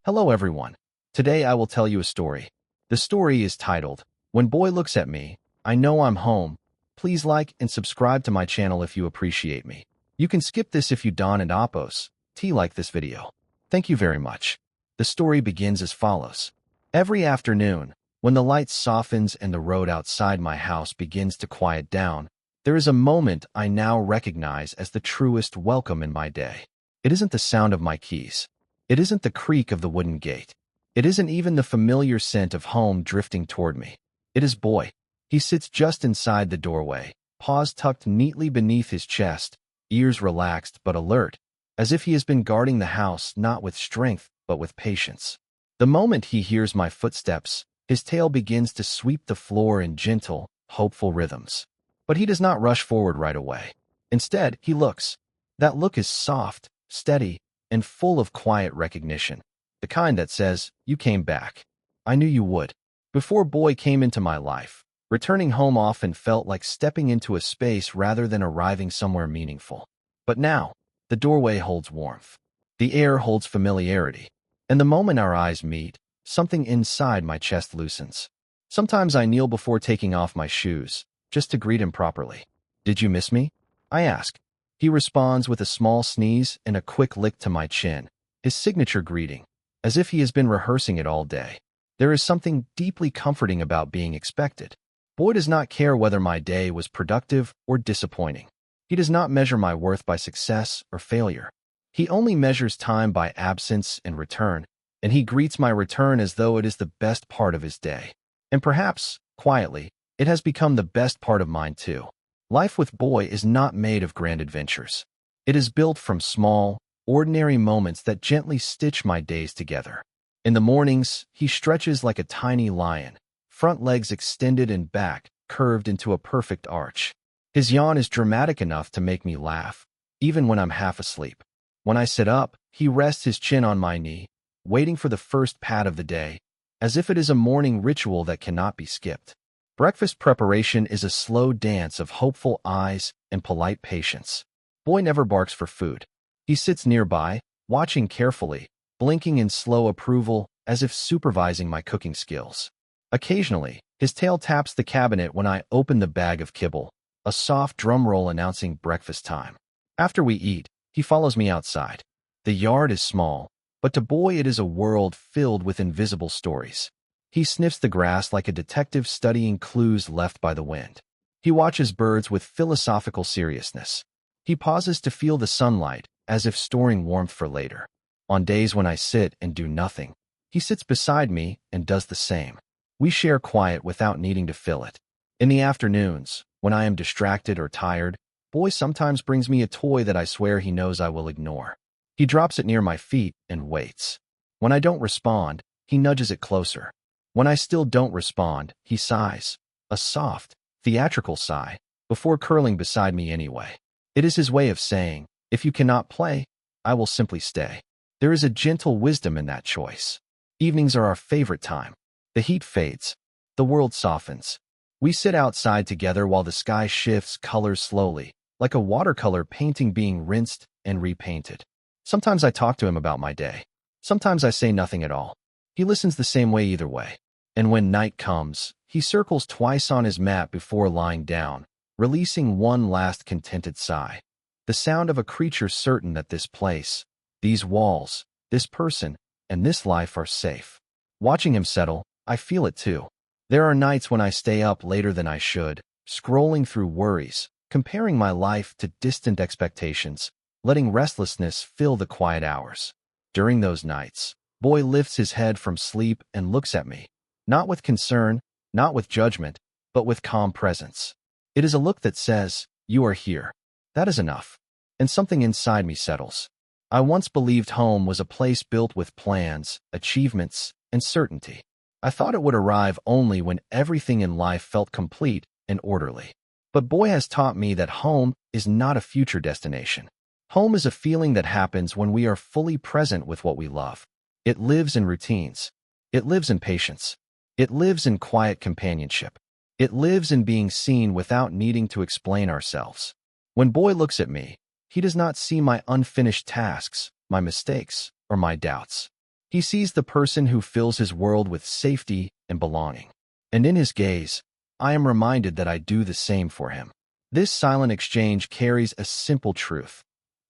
Hello everyone. Today I will tell you a story. The story is titled, When Boy Looks at Me, I Know I'm Home. Please like and subscribe to my channel if you appreciate me. You can skip this if you don't and oppose. Like this video. Thank you very much. The story begins as follows. Every afternoon, when the light softens and the road outside my house begins to quiet down, there is a moment I now recognize as the truest welcome in my day. It isn't the sound of my keys. It isn't the creak of the wooden gate. It isn't even the familiar scent of home drifting toward me. It is Boy. He sits just inside the doorway, paws tucked neatly beneath his chest, ears relaxed but alert, as if he has been guarding the house not with strength but with patience. The moment he hears my footsteps, his tail begins to sweep the floor in gentle, hopeful rhythms. But he does not rush forward right away. Instead, he looks. That look is soft, steady, and full of quiet recognition. The kind that says, "You came back. I knew you would." Before Boy came into my life, returning home often felt like stepping into a space rather than arriving somewhere meaningful. But now, the doorway holds warmth. The air holds familiarity. And the moment our eyes meet, something inside my chest loosens. Sometimes I kneel before taking off my shoes, just to greet him properly. "Did you miss me?" I ask. He responds with a small sneeze and a quick lick to my chin, his signature greeting, as if he has been rehearsing it all day. There is something deeply comforting about being expected. Boy does not care whether my day was productive or disappointing. He does not measure my worth by success or failure. He only measures time by absence and return, and he greets my return as though it is the best part of his day. And perhaps, quietly, it has become the best part of mine too. Life with Boy is not made of grand adventures. It is built from small, ordinary moments that gently stitch my days together. In the mornings, he stretches like a tiny lion, front legs extended and back curved into a perfect arch. His yawn is dramatic enough to make me laugh, even when I'm half asleep. When I sit up, he rests his chin on my knee, waiting for the first pat of the day, as if it is a morning ritual that cannot be skipped. Breakfast preparation is a slow dance of hopeful eyes and polite patience. Boy never barks for food. He sits nearby, watching carefully, blinking in slow approval as if supervising my cooking skills. Occasionally, his tail taps the cabinet when I open the bag of kibble, a soft drum roll announcing breakfast time. After we eat, he follows me outside. The yard is small, but to Boy it is a world filled with invisible stories. He sniffs the grass like a detective studying clues left by the wind. He watches birds with philosophical seriousness. He pauses to feel the sunlight, as if storing warmth for later. On days when I sit and do nothing, he sits beside me and does the same. We share quiet without needing to fill it. In the afternoons, when I am distracted or tired, Boy sometimes brings me a toy that I swear he knows I will ignore. He drops it near my feet and waits. When I don't respond, he nudges it closer. When I still don't respond, he sighs, a soft, theatrical sigh, before curling beside me anyway. It is his way of saying, if you cannot play, I will simply stay. There is a gentle wisdom in that choice. Evenings are our favorite time. The heat fades. The world softens. We sit outside together while the sky shifts colors slowly, like a watercolor painting being rinsed and repainted. Sometimes I talk to him about my day. Sometimes I say nothing at all. He listens the same way either way. And when night comes, he circles twice on his mat before lying down, releasing one last contented sigh. The sound of a creature certain that this place, these walls, this person, and this life are safe. Watching him settle, I feel it too. There are nights when I stay up later than I should, scrolling through worries, comparing my life to distant expectations, letting restlessness fill the quiet hours. During those nights, Boy lifts his head from sleep and looks at me. Not with concern, not with judgment, but with calm presence. It is a look that says, "You are here." That is enough. And something inside me settles. I once believed home was a place built with plans, achievements, and certainty. I thought it would arrive only when everything in life felt complete and orderly. But Boy has taught me that home is not a future destination. Home is a feeling that happens when we are fully present with what we love. It lives in routines. It lives in patience. It lives in quiet companionship. It lives in being seen without needing to explain ourselves. When Boy looks at me, he does not see my unfinished tasks, my mistakes, or my doubts. He sees the person who fills his world with safety and belonging. And in his gaze, I am reminded that I do the same for him. This silent exchange carries a simple truth.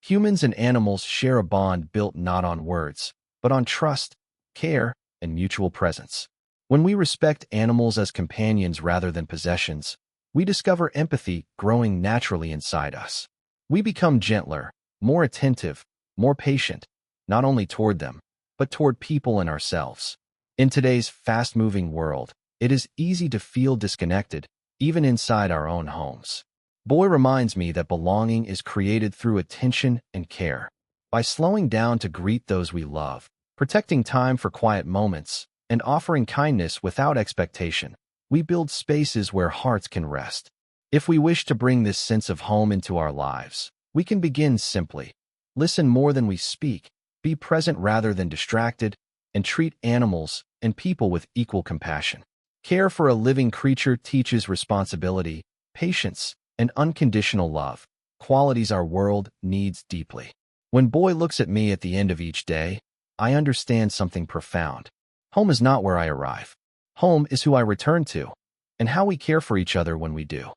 Humans and animals share a bond built not on words, but on trust, care, and mutual presence. When we respect animals as companions rather than possessions, we discover empathy growing naturally inside us. We become gentler, more attentive, more patient, not only toward them, but toward people and ourselves. In today's fast-moving world, it is easy to feel disconnected, even inside our own homes. Boy reminds me that belonging is created through attention and care. By slowing down to greet those we love, protecting time for quiet moments, and offering kindness without expectation, we build spaces where hearts can rest. If we wish to bring this sense of home into our lives, we can begin simply. Listen more than we speak, be present rather than distracted, and treat animals and people with equal compassion. Care for a living creature teaches responsibility, patience, and unconditional love, qualities our world needs deeply. When Boy looks at me at the end of each day, I understand something profound. Home is not where I arrive. Home is who I return to, and how we care for each other when we do.